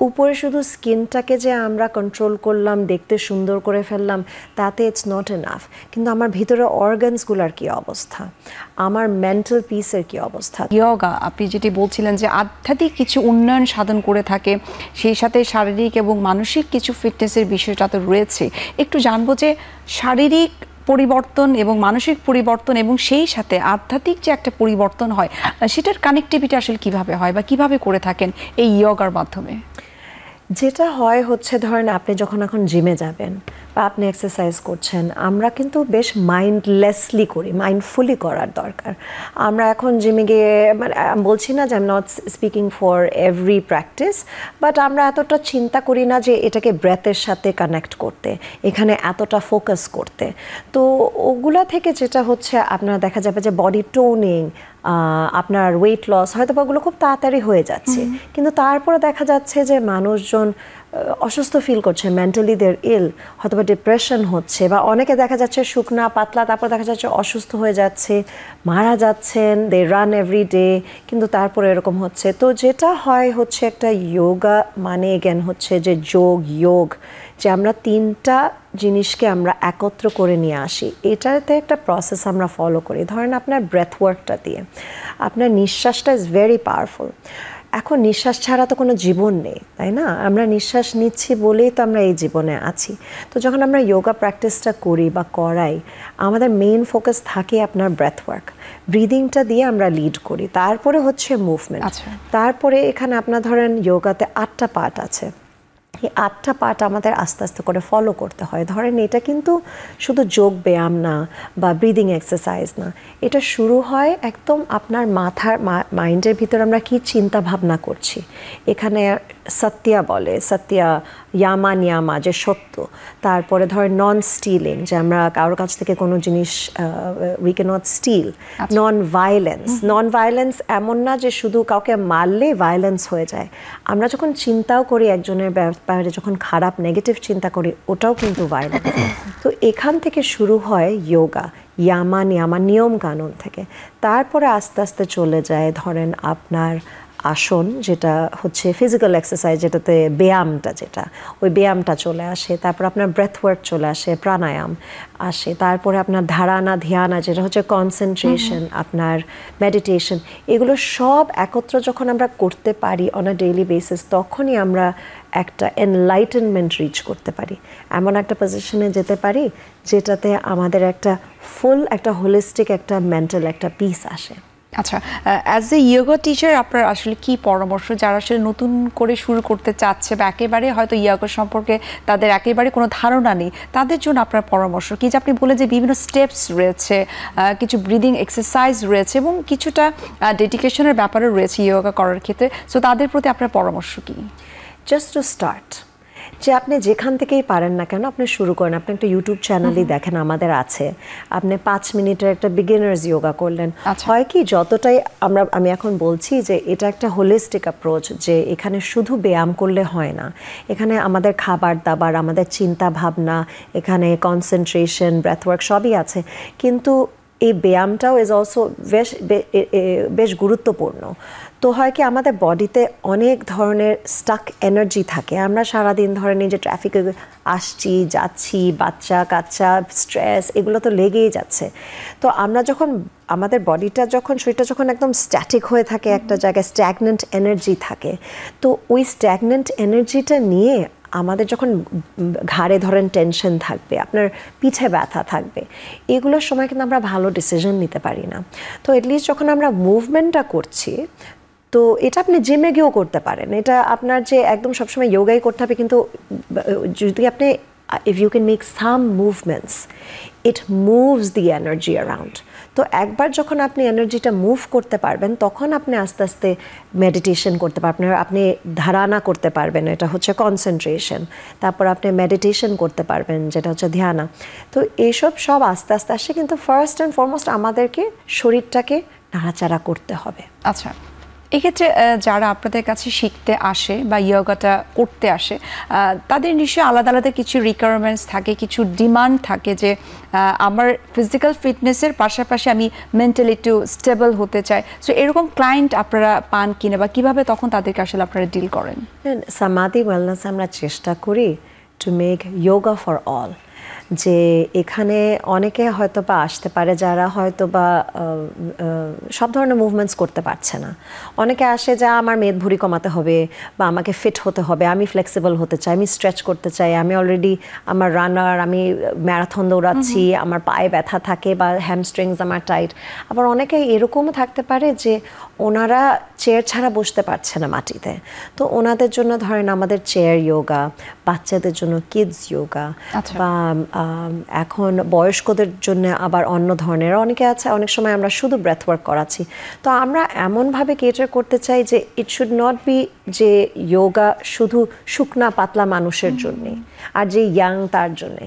উপরে শুধু স্কিনটাকে যে আমরা কন্ট্রোল করলাম, দেখতে সুন্দর করে ফেললাম, তাতে ইটস নট এনাফ। কিন্তু আমার ভিতরে অর্গানসগুলোর কী অবস্থা, আমার মেন্টাল পিসের কী অবস্থা। ইয়োগা আপনি যেটি বলছিলেন যে আধ্যাত্মিক কিছু উন্নয়ন সাধন করে থাকে, সেই সাথে শারীরিক এবং মানসিক কিছু ফিটনেসের বিষয়টা তো রয়েছে। একটু জানবো যে শারীরিক পরিবর্তন এবং মানসিক পরিবর্তন এবং সেই সাথে আধ্যাত্মিক যে একটা পরিবর্তন হয়, সেটার কানেক্টিভিটি আসলে কিভাবে হয় বা কিভাবে করে থাকেন এই ইয়োগার মাধ্যমে? যেটা হয় হচ্ছে, ধরেন আপনি যখন এখন জিমে যাবেন বা আপনি এক্সারসাইজ করছেন, আমরা কিন্তু বেশ মাইন্ডলেসলি করি, মাইন্ডফুলি করার দরকার। আমরা এখন জিমে গিয়ে, মানে বলছি না যে I am not speaking for every practice, but আমরা এতটা চিন্তা করি না যে এটাকে ব্রেথের সাথে কানেক্ট করতে, এখানে এতটা ফোকাস করতে। তো ওগুলা থেকে যেটা হচ্ছে, আপনার দেখা যাবে যে বডি টোনিং, আপনার ওয়েট লস হয়তো বা ওগুলো খুব তাড়াতাড়ি হয়ে যাচ্ছে, কিন্তু তারপরে দেখা যাচ্ছে যে মানুষজন অসুস্থ ফিল করছে, মেন্টালি দের ইল, হয়তো বা ডিপ্রেশন হচ্ছে, বা অনেকে দেখা যাচ্ছে শুকনা পাতলা, তারপর দেখা যাচ্ছে অসুস্থ হয়ে যাচ্ছে, মারা যাচ্ছেন, দে রান এভরি ডে, কিন্তু তারপরে এরকম হচ্ছে। তো যেটা হয় হচ্ছে, একটা যোগা মানে এগেন হচ্ছে যে যোগ, যে আমরা তিনটা জিনিসকে আমরা একত্র করে নিয়ে আসি, এটাতে একটা প্রসেস আমরা ফলো করি। ধরেন আপনার ব্রেথ ওয়ার্কটা দিয়ে, আপনার নিঃশ্বাসটা ইজ ভেরি পাওয়ারফুল। এখন নিঃশ্বাস ছাড়া তো কোনো জীবন নেই, তাই না? আমরা নিঃশ্বাস নিচ্ছি বলেই তো আমরা এই জীবনে আছি। তো যখন আমরা যোগা প্র্যাকটিসটা করি বা করাই, আমাদের মেইন ফোকাস থাকে আপনার ব্রেথ ওয়ার্ক, ব্রিদিংটা দিয়ে আমরা লিড করি, তারপরে হচ্ছে মুভমেন্ট। তারপরে এখানে আপনার ধরেন যোগাতে 8টা পার্ট আছে, এই 8টা পার্ট আমাদের আস্তে আস্তে করে ফলো করতে হয়। ধরেন এটা কিন্তু শুধু যোগ ব্যায়াম না বা ব্রিদিং এক্সারসাইজ না, এটা শুরু হয় একদম আপনার মাথার মাইন্ডের ভিতর আমরা কি চিন্তা ভাবনা করছি। এখানে সত্যা বলে, সত্যা, ইয়ামা নিয়ামা, যে সত্য। তারপরে ধরেন নন স্টিলিং, যে আমরা কারোর কাছ থেকে কোনো জিনিস we can not steal. Non violence এমন না যে শুধু কাউকে মারলে ভায়োলেন্স হয়ে যায়। আমরা যখন চিন্তাও করি একজনের ব্যাপারে, যখন খারাপ নেগেটিভ চিন্তা করি, ওটাও কিন্তু ভায়োলেন্স। তো এখান থেকে শুরু হয় যোগা, ইয়ামা নিয়ামা, নিয়ম কানুন থেকে। তারপরে আস্তে আস্তে চলে যায় ধরেন আপনার আসন, যেটা হচ্ছে ফিজিক্যাল এক্সারসাইজ, যেটাতে ব্যায়ামটা, যেটা ওই ব্যায়ামটা চলে আসে। তারপর আপনার ব্রেথ ওয়ার্ক চলে আসে, প্রাণায়াম আসে। তারপরে আপনার ধারণা, ধ্যানা, যেটা হচ্ছে কনসেন্ট্রেশন, আপনার মেডিটেশন, এগুলো সব একত্র যখন আমরা করতে পারি অন আ ডেইলি বেসিস, তখনই আমরা একটা এনলাইটেনমেন্ট রিচ করতে পারি, এমন একটা পজিশনে যেতে পারি যেটাতে আমাদের একটা ফুল, একটা হোলিস্টিক, একটা মেন্টাল একটা পিস আসে। আচ্ছা, অ্যাজ এ ইয়োগা টিচার আপনার আসলে কি পরামর্শ, যারা আসলে নতুন করে শুরু করতে চাচ্ছে বা একেবারে হয়তো ইয়োগা সম্পর্কে তাদের একেবারে কোনো ধারণা নেই, তাদের জন্য আপনার পরামর্শ কি? যে আপনি বলে যে বিভিন্ন স্টেপস রয়েছে, কিছু ব্রিদিং এক্সারসাইজ রয়েছে এবং কিছুটা ডেডিকেশনের ব্যাপারও রয়েছে ইয়োগা করার ক্ষেত্রে, সো তাদের প্রতি আপনার পরামর্শ কি? জাস্ট টু স্টার্ট, যে আপনি যেখান থেকেই পারেন না কেন আপনি শুরু করেন। আপনি একটা ইউটিউব চ্যানেলই দেখেন, আমাদের আছে, আপনি 5 মিনিটের একটা বিগিনার্স যোগা করলেন। হয় কি, যতটাই আমি এখন বলছি যে এটা একটা হোলিস্টিক অ্যাপ্রোচ, যে এখানে শুধু ব্যায়াম করলে হয় না, এখানে আমাদের খাবার দাবার, আমাদের চিন্তা ভাবনা, এখানে কনসেন্ট্রেশন, ব্রেথওয়ার্ক সবই আছে। কিন্তু এই ব্যায়ামটাও ইজ অলসো বেশ গুরুত্বপূর্ণ। তো হয় কি, আমাদের বডিতে অনেক ধরনের স্টাক এনার্জি থাকে। আমরা সারাদিন ধরে যে ট্রাফিকে আসছি যাচ্ছি, বাচ্চা কাচ্চা, স্ট্রেস, এগুলো তো লেগেই যাচ্ছে। তো আমরা যখন আমাদের বডিটা যখন, শরীরটা যখন একদম স্ট্যাটিক হয়ে থাকে একটা জায়গায়, স্ট্যাগনেন্ট এনার্জি থাকে, তো ওই স্ট্যাগনেন্ট এনার্জিটা নিয়ে আমাদের যখন ঘাড়ে ধরেন টেনশন থাকবে, আপনার পিঠে ব্যথা থাকবে, এগুলোর সময় কিন্তু আমরা ভালো ডিসিশন নিতে পারি না। তো এটলিস্ট যখন আমরা মুভমেন্টটা করছি, তো এটা আপনি জিমে গিয়েও করতে পারেন। এটা আপনার যে একদম সবসময় যোগাই করতে হবে, কিন্তু যদি আপনি if you can make some movements, it moves the energy around. তো একবার যখন আপনি এনার্জিটা মুভ করতে পারবেন, তখন আপনি আস্তে আস্তে মেডিটেশন করতে পারবেন, আপনি ধারণা করতে পারবেন, এটা হচ্ছে কনসেন্ট্রেশন। তারপর আপনি মেডিটেশন করতে পারবেন, যেটা হচ্ছে ধ্যানা। তো এইসব সব আস্তে আস্তে আসে, কিন্তু ফার্স্ট অ্যান্ড ফরমোস্ট আমাদেরকে শরীরটাকে নাড়াচাড়া করতে হবে। আচ্ছা, এক্ষেত্রে যারা আপনাদের কাছে শিখতে আসে বা ইয়োগাটা করতে আসে তাদের নিশ্চয়ই আলাদা আলাদা কিছু রিকোয়ারমেন্টস থাকে, কিছু ডিমান্ড থাকে যে আমার ফিজিক্যাল ফিটনেসের পাশাপাশি আমি মেন্টালি একটু স্টেবল হতে চাই। সো এরকম ক্লায়েন্ট আপনারা পান কিনা বা কিভাবে তখন তাদেরকে আসলে আপনারা ডিল করেন? সামাদি ওয়েলনেস আমরা চেষ্টা করি to make yoga for all, যে এখানে অনেকে হয়তো বা আসতে পারে যারা হয়তো বা সব ধরনের মুভমেন্টস করতে পারছে না। অনেকে আসে যা আমার মেদভুঁড়ি কমাতে হবে বা আমাকে ফিট হতে হবে, আমি ফ্লেক্সিবল হতে চাই, আমি স্ট্রেচ করতে চাই, আমি অলরেডি আমার রানার, আমি ম্যারাথন দৌড়াচ্ছি, আমার পায়ে ব্যথা থাকে বা হ্যামস্ট্রিংস আমার টাইট। আবার অনেকে এরকমও থাকতে পারে যে ওনারা চেয়ার ছাড়া বসতে পারছে না মাটিতে, তো ওনাদের জন্য ধরেন আমাদের চেয়ার যোগা, বাচ্চাদের জন্য কিডস যোগা, বা এখন বয়স্কদের জন্য আবার অন্য ধরনের অনেকে আছে। অনেক সময় আমরা শুধু ব্রেথ ওয়ার্ক করাচ্ছি। তো আমরা এমনভাবে কেটার করতে চাই যে ইট শুড নট বি যে যোগা শুধু শুকনা পাতলা মানুষের জন্যে আর যে ইয়াং তার জন্যে।